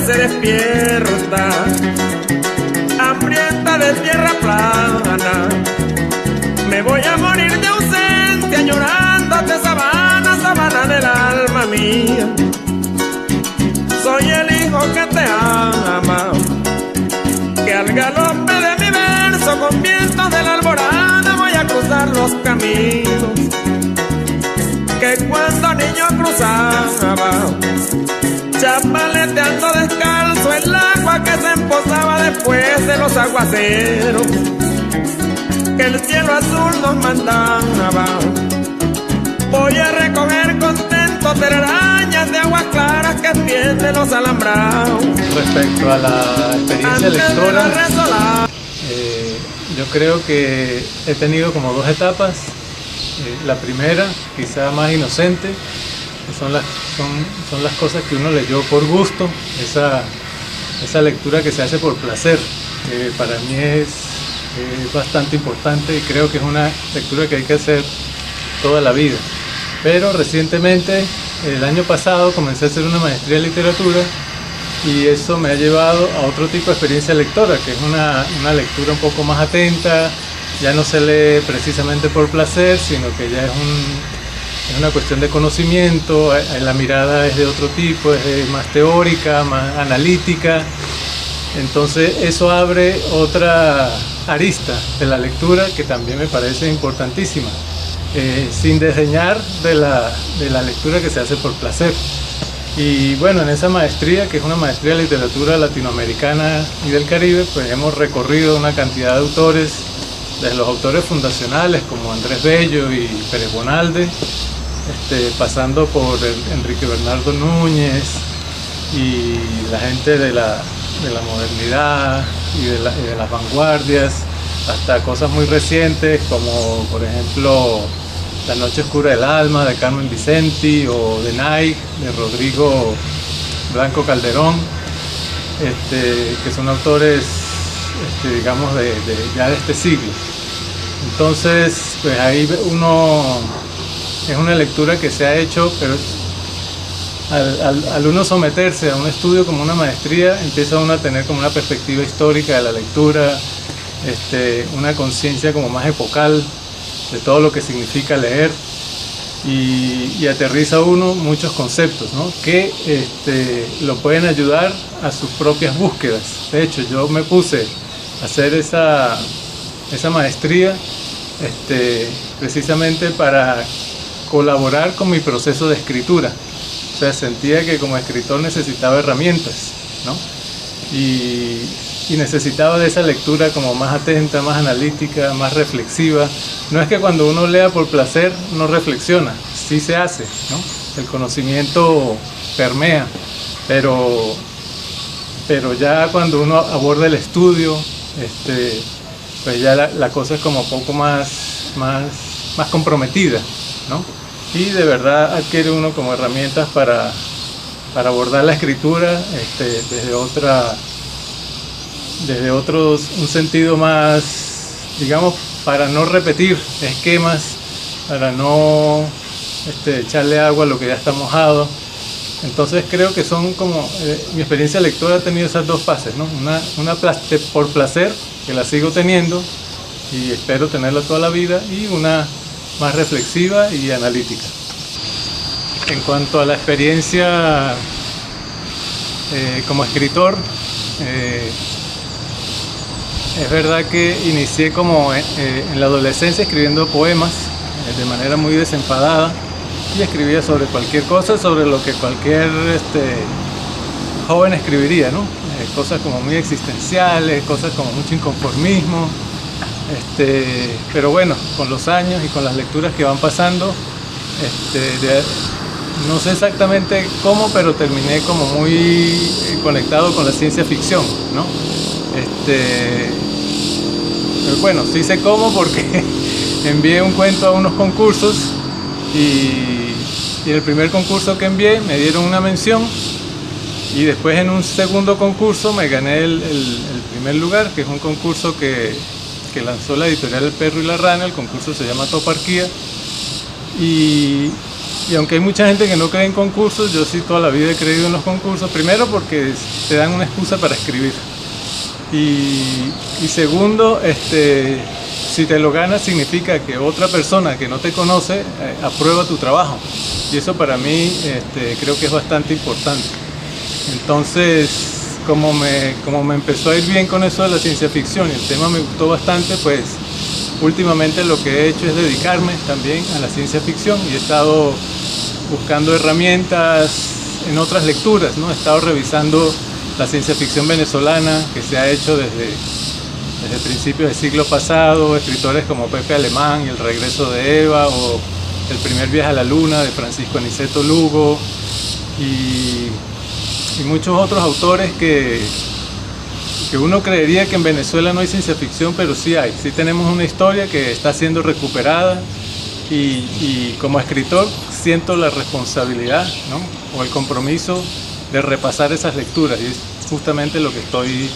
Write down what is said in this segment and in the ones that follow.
se despierta, hambrienta de tierra plana. Me voy a morir de ausencia, llorándote sabana, sabana del alma mía. Soy el hijo que te ama, que al galope de mi verso con vientos de la alborada voy a cruzar los caminos que cuando niño cruzaba, chapaleteando descalzo el agua que se empozaba después de los aguaceros que el cielo azul nos mandaba. Voy a recoger contento telarañas de aguas claras que tienden los alambrados. Respecto a la experiencia lectora, yo creo que he tenido como dos etapas. La primera, quizá más inocente, que son las cosas que uno leyó por gusto, esa lectura que se hace por placer, que para mí es bastante importante y creo que es una lectura que hay que hacer toda la vida. Pero recientemente, el año pasado, comencé a hacer una maestría en literatura y eso me ha llevado a otro tipo de experiencia lectora, que es una lectura un poco más atenta. Ya no se lee precisamente por placer, sino que ya es una cuestión de conocimiento, la mirada es de otro tipo, es más teórica, más analítica. Entonces eso abre otra arista de la lectura que también me parece importantísima, sin desdeñar de la lectura que se hace por placer. Y bueno, en esa maestría, que es una maestría de literatura latinoamericana y del Caribe, pues hemos recorrido una cantidad de autores, desde los autores fundacionales como Andrés Bello y Pérez Bonalde, pasando por Enrique Bernardo Núñez y la gente de la modernidad y de las vanguardias, hasta cosas muy recientes como por ejemplo La noche oscura del alma de Carmen Vicenti o The Night de Rodrigo Blanco Calderón, que son autores digamos ya de este siglo. Entonces pues ahí es una lectura que se ha hecho, pero al uno someterse a un estudio como una maestría, empieza uno a tener como una perspectiva histórica de la lectura, una conciencia como más epocal de todo lo que significa leer, y aterriza uno muchos conceptos, ¿no? Que lo pueden ayudar a sus propias búsquedas. De hecho, yo me puse a hacer esa maestría precisamente para colaborar con mi proceso de escritura. O sea, sentía que como escritor necesitaba herramientas, ¿no? Y necesitaba de esa lectura como más atenta, más analítica, más reflexiva. No es que cuando uno lea por placer no reflexiona, sí se hace, ¿no? El conocimiento permea, pero ya cuando uno aborda el estudio, pues ya la cosa es como un poco más comprometida, ¿no? Y de verdad adquiere uno como herramientas para abordar la escritura desde un sentido más, digamos, para no repetir esquemas, para no echarle agua a lo que ya está mojado. Entonces creo que son como, mi experiencia lectora ha tenido esas dos fases, ¿no? Una por placer, que la sigo teniendo y espero tenerla toda la vida, y una más reflexiva y analítica. En cuanto a la experiencia como escritor, es verdad que inicié como en la adolescencia escribiendo poemas de manera muy desenfadada, y escribía sobre cualquier cosa, sobre lo que cualquier joven escribiría, ¿no? Cosas como muy existenciales, cosas como mucho inconformismo. Pero bueno, con los años y con las lecturas que van pasando, no sé exactamente cómo, pero terminé como muy conectado con la ciencia ficción, ¿no? Pero bueno, sí sé cómo, porque envié un cuento a unos concursos y en el primer concurso que envié me dieron una mención, y después en un segundo concurso me gané el primer lugar, que es un concurso que lanzó la editorial El Perro y la Rana. El concurso se llama Toparquía, y Y aunque hay mucha gente que no cree en concursos, yo sí toda la vida he creído en los concursos. Primero porque te dan una excusa para escribir. Y segundo, si te lo ganas significa que otra persona que no te conoce aprueba tu trabajo. Y eso para mí creo que es bastante importante. Entonces, como me empezó a ir bien con eso de la ciencia ficción y el tema me gustó bastante, pues últimamente lo que he hecho es dedicarme también a la ciencia ficción y he estado buscando herramientas en otras lecturas, ¿no? He estado revisando la ciencia ficción venezolana que se ha hecho desde principios del siglo pasado, escritores como Pepe Alemán y El regreso de Eva, o El primer viaje a la luna de Francisco Aniceto Lugo, y muchos otros autores que uno creería que en Venezuela no hay ciencia ficción, pero sí hay. Sí tenemos una historia que está siendo recuperada y como escritor siento la responsabilidad, ¿no? O el compromiso de repasar esas lecturas, y es justamente lo que estoy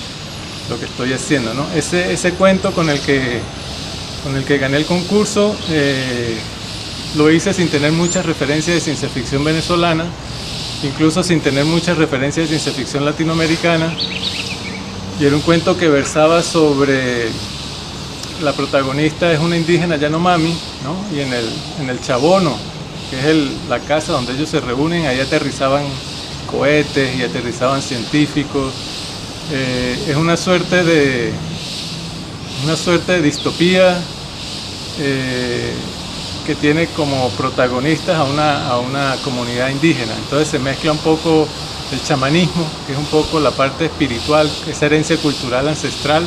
haciendo, ¿no? Ese cuento con el que gané el concurso lo hice sin tener muchas referencias de ciencia ficción venezolana, incluso sin tener muchas referencias de ciencia ficción latinoamericana, y era un cuento que versaba sobre la protagonista es una indígena Yanomami, ¿no? Y en el Chabono, que es la casa donde ellos se reúnen, ahí aterrizaban cohetes y aterrizaban científicos. Es una suerte de distopía que tiene como protagonistas a una comunidad indígena. Entonces se mezcla un poco el chamanismo, que es un poco la parte espiritual, esa herencia cultural ancestral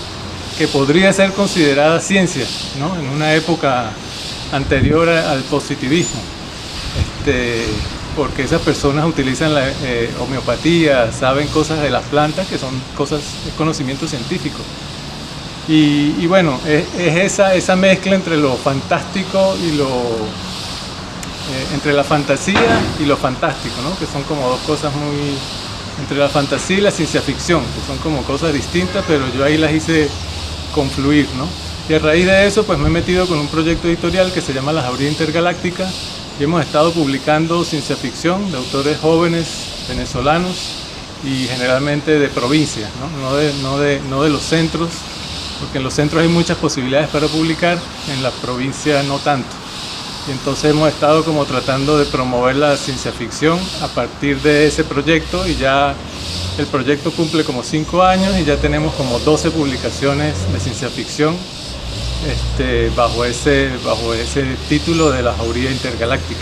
que podría ser considerada ciencia, ¿no? En una época anterior al positivismo, porque esas personas utilizan la homeopatía, saben cosas de las plantas que son es conocimiento científico. Y bueno, es esa mezcla entre lo fantástico y entre la fantasía y lo fantástico, ¿no? Que son como dos cosas entre la fantasía y la ciencia ficción, que son como cosas distintas, pero yo ahí las hice confluir, ¿no? Y a raíz de eso, pues me he metido con un proyecto editorial que se llama La Jauría Intergaláctica, y hemos estado publicando ciencia ficción de autores jóvenes venezolanos y generalmente de provincias, ¿no? No de los centros, porque en los centros hay muchas posibilidades para publicar, en la provincia no tanto. Y entonces hemos estado como tratando de promover la ciencia ficción a partir de ese proyecto, y ya el proyecto cumple como 5 años y ya tenemos como 12 publicaciones de ciencia ficción bajo ese título de La Jauría Intergaláctica.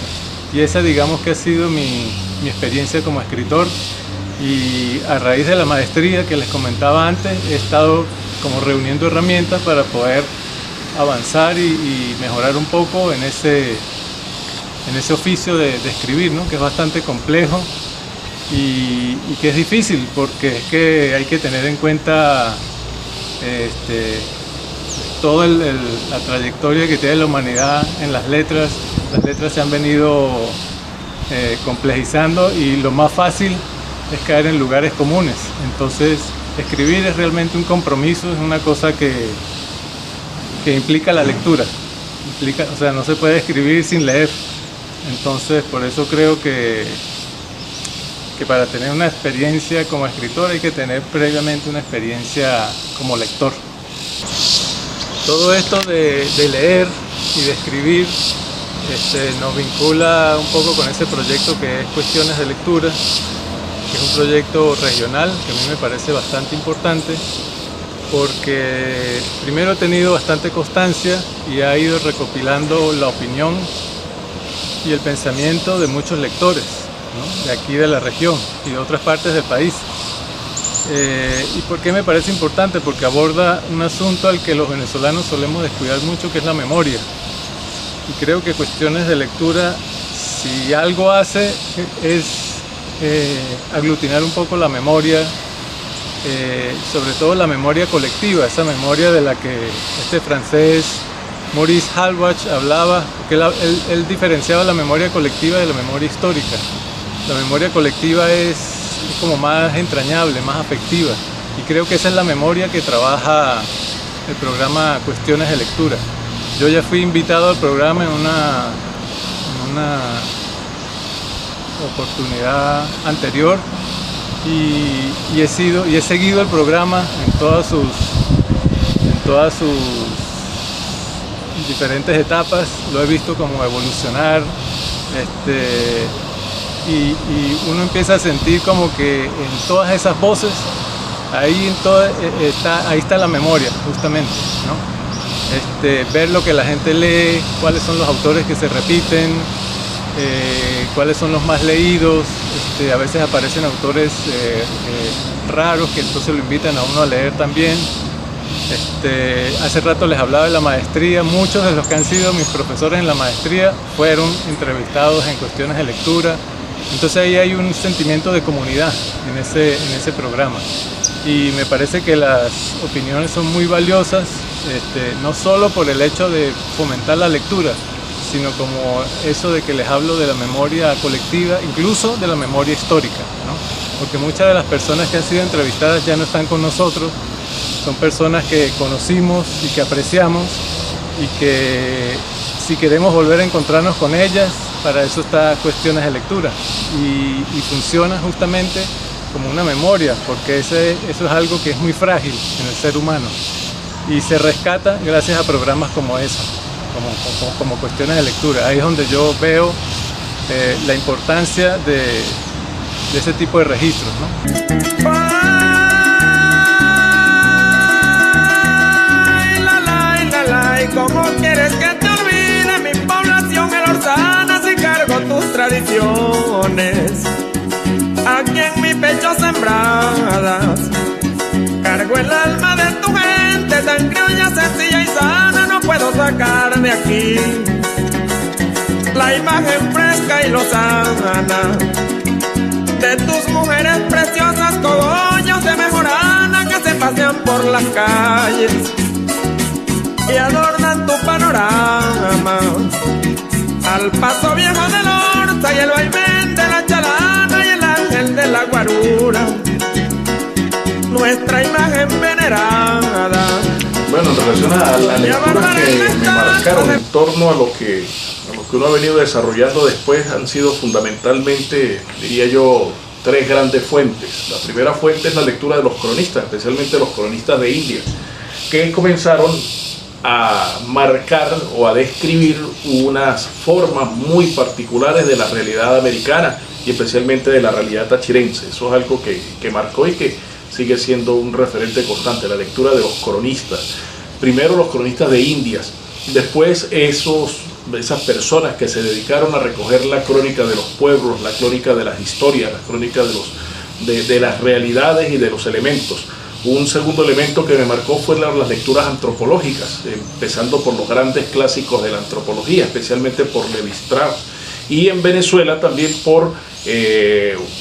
Y esa, digamos, que ha sido mi experiencia como escritor, y a raíz de la maestría que les comentaba antes he estado como reuniendo herramientas para poder avanzar y mejorar un poco en ese oficio de escribir, ¿no? Que es bastante complejo y que es difícil, porque es que hay que tener en cuenta toda la trayectoria que tiene la humanidad en las letras. Las letras se han venido complejizando, y lo más fácil es caer en lugares comunes. Entonces escribir es realmente un compromiso, es una cosa que implica la lectura, o sea, no se puede escribir sin leer. Entonces por eso creo que para tener una experiencia como escritor hay que tener previamente una experiencia como lector. Todo esto de leer y de escribir nos vincula un poco con ese proyecto que es Cuestiones de Lectura, que es un proyecto regional que a mí me parece bastante importante, porque primero he tenido bastante constancia y ha ido recopilando la opinión y el pensamiento de muchos lectores, ¿no? De aquí de la región y de otras partes del país. ¿Y por qué me parece importante? Porque aborda un asunto al que los venezolanos solemos descuidar mucho, que es la memoria. Y creo que Cuestiones de Lectura, si algo hace, es aglutinar un poco la memoria, sobre todo la memoria colectiva, esa memoria de la que este francés Maurice Halbwach hablaba, porque él diferenciaba la memoria colectiva de la memoria histórica. La memoria colectiva es como más entrañable, más afectiva, y creo que esa es la memoria que trabaja el programa Cuestiones de Lectura. Yo ya fui invitado al programa en oportunidad anterior y he seguido el programa en todas sus diferentes etapas. Lo he visto como evolucionar, y uno empieza a sentir como que en todas esas voces ahí está la memoria, justamente, ¿no? Ver lo que la gente lee, cuáles son los autores que se repiten, cuáles son los más leídos. A veces aparecen autores raros que entonces lo invitan a uno a leer también. Hace rato les hablaba de la maestría. Muchos de los que han sido mis profesores en la maestría fueron entrevistados en cuestiones de lectura. Entonces ahí hay un sentimiento de comunidad en ese programa. Y me parece que las opiniones son muy valiosas, no solo por el hecho de fomentar la lectura, sino como eso de que les hablo de la memoria colectiva, incluso de la memoria histórica, ¿no? Porque muchas de las personas que han sido entrevistadas ya no están con nosotros, son personas que conocimos y que apreciamos, y que si queremos volver a encontrarnos con ellas, para eso está Cuestiones de Lectura, y funciona justamente como una memoria, porque eso es algo que es muy frágil en el ser humano y se rescata gracias a programas como eso, como Cuestiones de Lectura. Ahí es donde yo veo la importancia de ese tipo de registros, ¿no? ¿Cómo quieres que te olvide mi población elorzana si cargo tus tradiciones aquí en mi pecho sembradas? Cargo el alma de tu gente tan criolla, sencilla y sana. No puedo sacar de aquí la imagen fresca y lozana de tus mujeres preciosas, cogollos de mejorana que se pasean por las calles y adornan tu panorama, al paso viejo del Orza y el vaivén de la chalana y el ángel de la guarura, nuestra imagen venerada. Bueno, en relación a las lecturas que me marcaron en torno a lo que uno ha venido desarrollando después, han sido fundamentalmente, diría yo, tres grandes fuentes. La primera fuente es la lectura de los cronistas, especialmente los cronistas de India, que comenzaron a marcar o a describir unas formas muy particulares de la realidad americana y especialmente de la realidad tachirense. Eso es algo que marcó y que sigue siendo un referente constante, la lectura de los cronistas. Primero los cronistas de Indias, después esas personas que se dedicaron a recoger la crónica de los pueblos, la crónica de las historias, la crónica de las realidades y de los elementos. Un segundo elemento que me marcó fue las lecturas antropológicas, empezando por los grandes clásicos de la antropología, especialmente por Levi-Strauss, y en Venezuela también por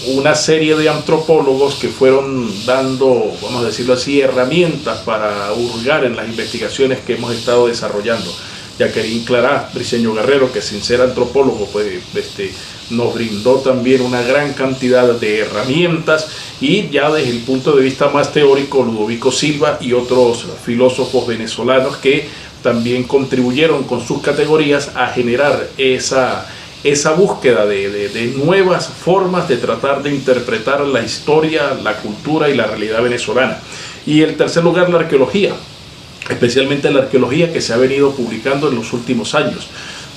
una serie de antropólogos que fueron dando, vamos a decirlo así, herramientas para hurgar en las investigaciones que hemos estado desarrollando. Jacqueline Clará, Briceño Guerrero, que sin ser antropólogo pues, nos brindó también una gran cantidad de herramientas, y ya desde el punto de vista más teórico, Ludovico Silva y otros filósofos venezolanos que también contribuyeron con sus categorías a generar esa búsqueda de nuevas formas de tratar de interpretar la historia, la cultura y la realidad venezolana. Y en tercer lugar, la arqueología, especialmente la arqueología que se ha venido publicando en los últimos años.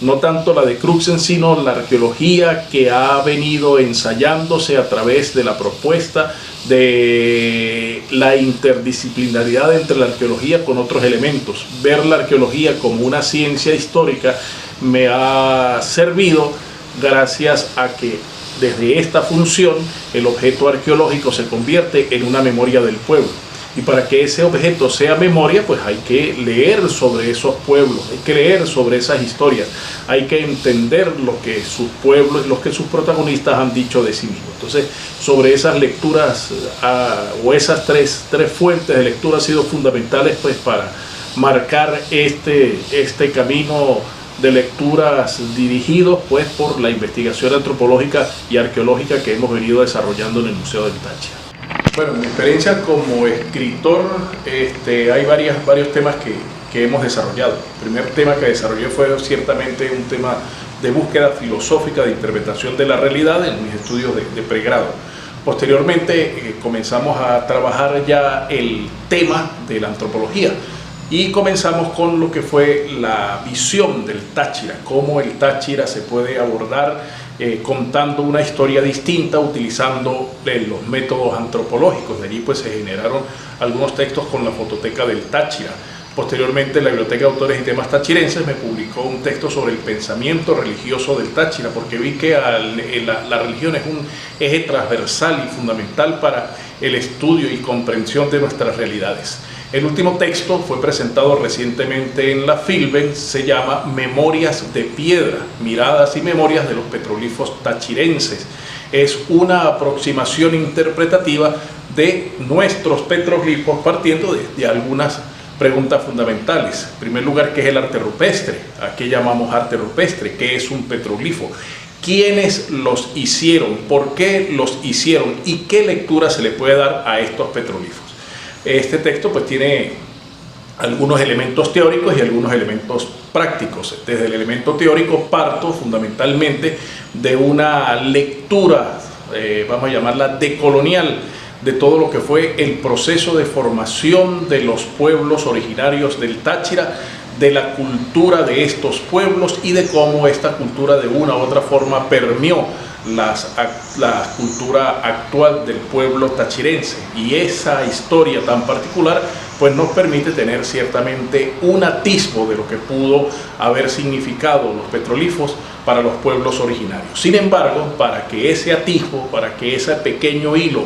No tanto la de Cruxen, sino la arqueología que ha venido ensayándose a través de la propuesta de la interdisciplinaridad entre la arqueología con otros elementos. Ver la arqueología como una ciencia histórica me ha servido gracias a que desde esta función el objeto arqueológico se convierte en una memoria del pueblo. Y para que ese objeto sea memoria, pues hay que leer sobre esos pueblos, hay que leer sobre esas historias, hay que entender lo que sus pueblos y lo que sus protagonistas han dicho de sí mismos. Entonces, sobre esas lecturas o esas tres fuentes de lectura han sido fundamentales pues para marcar este camino de lecturas dirigidos pues por la investigación antropológica y arqueológica que hemos venido desarrollando en el Museo del Táchira. Bueno, en mi experiencia como escritor hay varios temas que hemos desarrollado. El primer tema que desarrollé fue ciertamente un tema de búsqueda filosófica de interpretación de la realidad en mis estudios de pregrado. Posteriormente comenzamos a trabajar ya el tema de la antropología y comenzamos con lo que fue la visión del Táchira, cómo el Táchira se puede abordar contando una historia distinta utilizando los métodos antropológicos. De allí pues se generaron algunos textos con la fototeca del Táchira. Posteriormente la Biblioteca de Autores y Temas Tachirenses me publicó un texto sobre el pensamiento religioso del Táchira, porque vi que la religión es un eje transversal y fundamental para el estudio y comprensión de nuestras realidades. El último texto fue presentado recientemente en la Filben, se llama Memorias de Piedra, miradas y memorias de los petroglifos tachirenses. Es una aproximación interpretativa de nuestros petroglifos partiendo de algunas preguntas fundamentales. En primer lugar, ¿qué es el arte rupestre? ¿A qué llamamos arte rupestre? ¿Qué es un petroglifo? ¿Quiénes los hicieron? ¿Por qué los hicieron? ¿Y qué lectura se le puede dar a estos petroglifos? Este texto pues tiene algunos elementos teóricos y algunos elementos prácticos. Desde el elemento teórico parto fundamentalmente de una lectura, vamos a llamarla decolonial, de todo lo que fue el proceso de formación de los pueblos originarios del Táchira, de la cultura de estos pueblos y de cómo esta cultura de una u otra forma permeó la cultura actual del pueblo tachirense. Y esa historia tan particular pues nos permite tener ciertamente un atisbo de lo que pudo haber significado los petroglifos para los pueblos originarios. Sin embargo, para que ese atisbo, para que ese pequeño hilo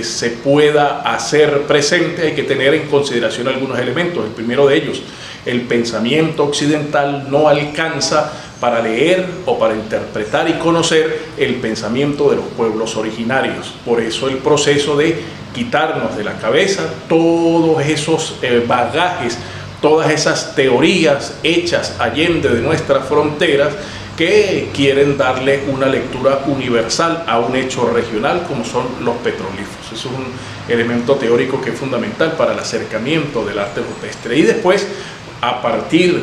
se pueda hacer presente, hay que tener en consideración algunos elementos. El primero de ellos, el pensamiento occidental no alcanza para leer o para interpretar y conocer el pensamiento de los pueblos originarios. Por eso el proceso de quitarnos de la cabeza todos esos bagajes, todas esas teorías hechas allende de nuestras fronteras que quieren darle una lectura universal a un hecho regional como son los petroglifos. Eso es un elemento teórico que es fundamental para el acercamiento del arte rupestre. Y después, a partir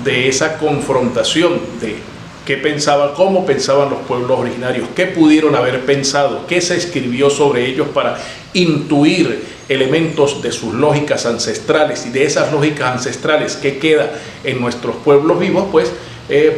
de esa confrontación de qué pensaba, cómo pensaban los pueblos originarios, qué pudieron haber pensado, qué se escribió sobre ellos para intuir elementos de sus lógicas ancestrales y de esas lógicas ancestrales que queda en nuestros pueblos vivos, pues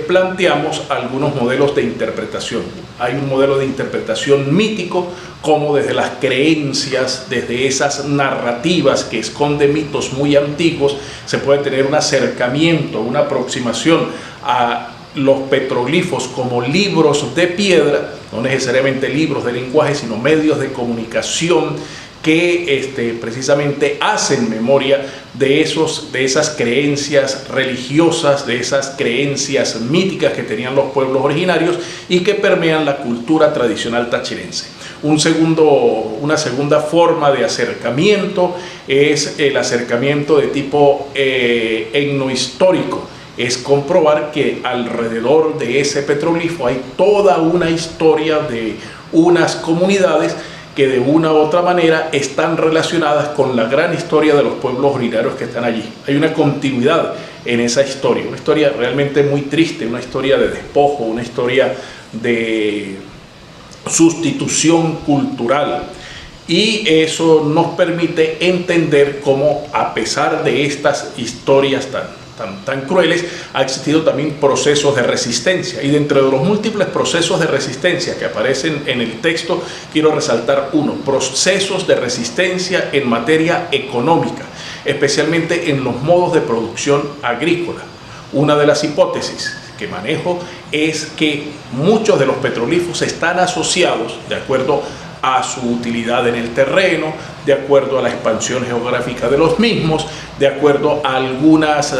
planteamos algunos modelos de interpretación. Hay un modelo de interpretación mítico, como desde las creencias, desde esas narrativas que esconden mitos muy antiguos, se puede tener un acercamiento, una aproximación a los petroglifos como libros de piedra, no necesariamente libros de lenguaje, sino medios de comunicación que precisamente hacen memoria de esas creencias religiosas, de esas creencias míticas que tenían los pueblos originarios y que permean la cultura tradicional tachirense. Una segunda forma de acercamiento es el acercamiento de tipo etnohistórico. Es comprobar que alrededor de ese petroglifo hay toda una historia de unas comunidades que de una u otra manera están relacionadas con la gran historia de los pueblos originarios que están allí. Hay una continuidad en esa historia, una historia realmente muy triste, una historia de despojo, una historia de sustitución cultural. Y eso nos permite entender cómo, a pesar de estas historias tan crueles, ha existido también procesos de resistencia, y dentro de los múltiples procesos de resistencia que aparecen en el texto quiero resaltar uno: procesos de resistencia en materia económica, especialmente en los modos de producción agrícola. Una de las hipótesis que manejo es que muchos de los petroglifos están asociados, de acuerdo a su utilidad en el terreno, de acuerdo a la expansión geográfica de los mismos, de acuerdo a algunas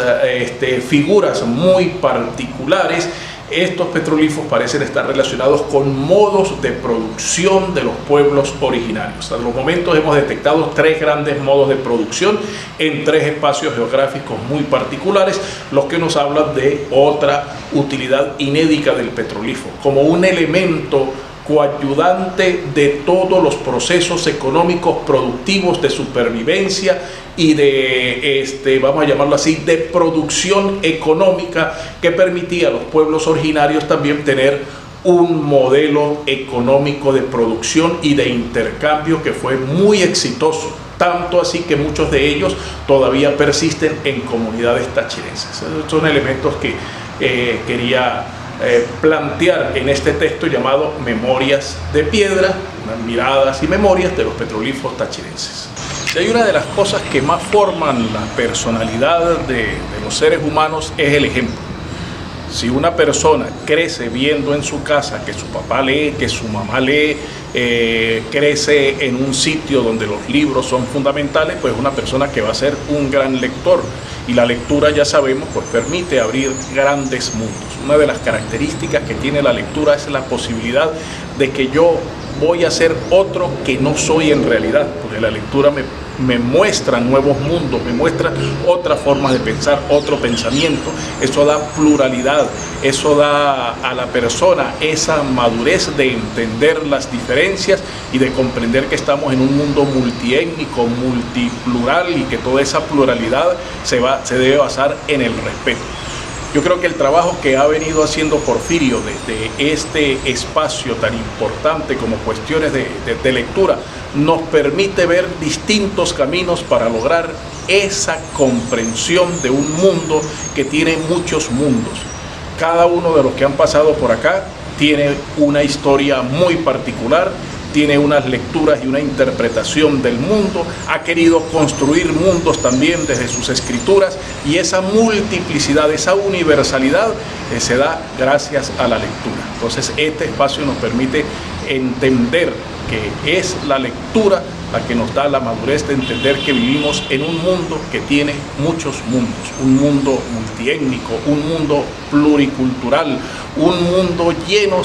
figuras muy particulares. Estos petroglifos parecen estar relacionados con modos de producción de los pueblos originarios. Hasta los momentos hemos detectado 3 grandes modos de producción en 3 espacios geográficos muy particulares, los que nos hablan de otra utilidad inédita del petroglifo, como un elemento coayudante de todos los procesos económicos productivos de supervivencia y de, vamos a llamarlo así, de producción económica que permitía a los pueblos originarios también tener un modelo económico de producción y de intercambio que fue muy exitoso, tanto así que muchos de ellos todavía persisten en comunidades tachirenses. Esos son elementos que quería plantear en este texto llamado Memorias de Piedra, unas miradas y memorias de los petrolíferos tachirenses. Y hay una de las cosas que más forman la personalidad de los seres humanos es el ejemplo. Si una persona crece viendo en su casa que su papá lee, que su mamá lee, crece en un sitio donde los libros son fundamentales, pues es una persona que va a ser un gran lector. Y la lectura, ya sabemos, pues permite abrir grandes mundos. Una de las características que tiene la lectura es la posibilidad de que yo voy a ser otro que no soy en realidad, porque la lectura me muestra nuevos mundos, me muestra otras formas de pensar, otro pensamiento. Eso da pluralidad, eso da a la persona esa madurez de entender las diferencias y de comprender que estamos en un mundo multiétnico, multiplural, y que toda esa pluralidad se debe basar en el respeto. Yo creo que el trabajo que ha venido haciendo Porfirio desde este espacio tan importante como cuestiones de lectura nos permite ver distintos caminos para lograr esa comprensión de un mundo que tiene muchos mundos. Cada uno de los que han pasado por acá tiene una historia muy particular, tiene unas lecturas y una interpretación del mundo, ha querido construir mundos también desde sus escrituras, y esa multiplicidad, esa universalidad se da gracias a la lectura. Entonces este espacio nos permite entender que es la lectura la que nos da la madurez de entender que vivimos en un mundo que tiene muchos mundos, un mundo multiétnico, un mundo pluricultural, un mundo lleno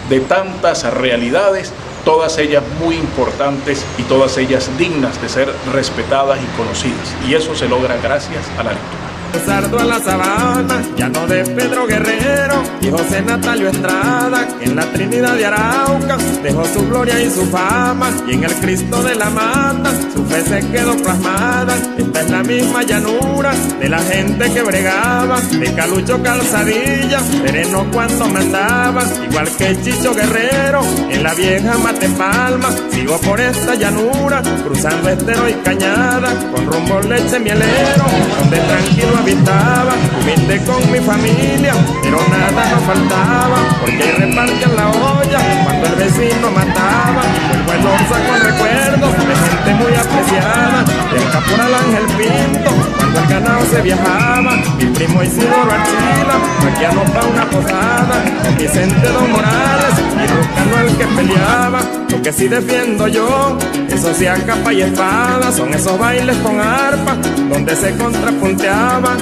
de tantas realidades, todas ellas muy importantes y todas ellas dignas de ser respetadas y conocidas. Y eso se logra gracias a la lectura. Sardo a la sabana, llano de Pedro Guerrero y José Natalio Estrada, que en la Trinidad de Arauca dejó su gloria y su fama, y en el Cristo de la Mata su fe se quedó plasmada. Esta es la misma llanura de la gente que bregaba, de Calucho Calzadilla, sereno cuando mandaba, igual que Chicho Guerrero en la vieja Matepalma. Sigo por esta llanura, cruzando estero y cañada, con rumbo leche mielero, donde tranquilo habitaba, humilde con mi familia, pero nada nos faltaba, porque ahí repartían la olla cuando el vecino mataba. Vuelvo el Orza con recuerdos de gente muy apreciada, del caporal Ángel Pinto, cuando el ganado se viajaba, mi primo Isidoro Archila, maquiano pa' una posada, con Vicente Don Morales y Ruscano el que peleaba. Lo que sí defiendo yo, eso sí a capa y espada, son esos bailes con arpa, donde se contrapunteaba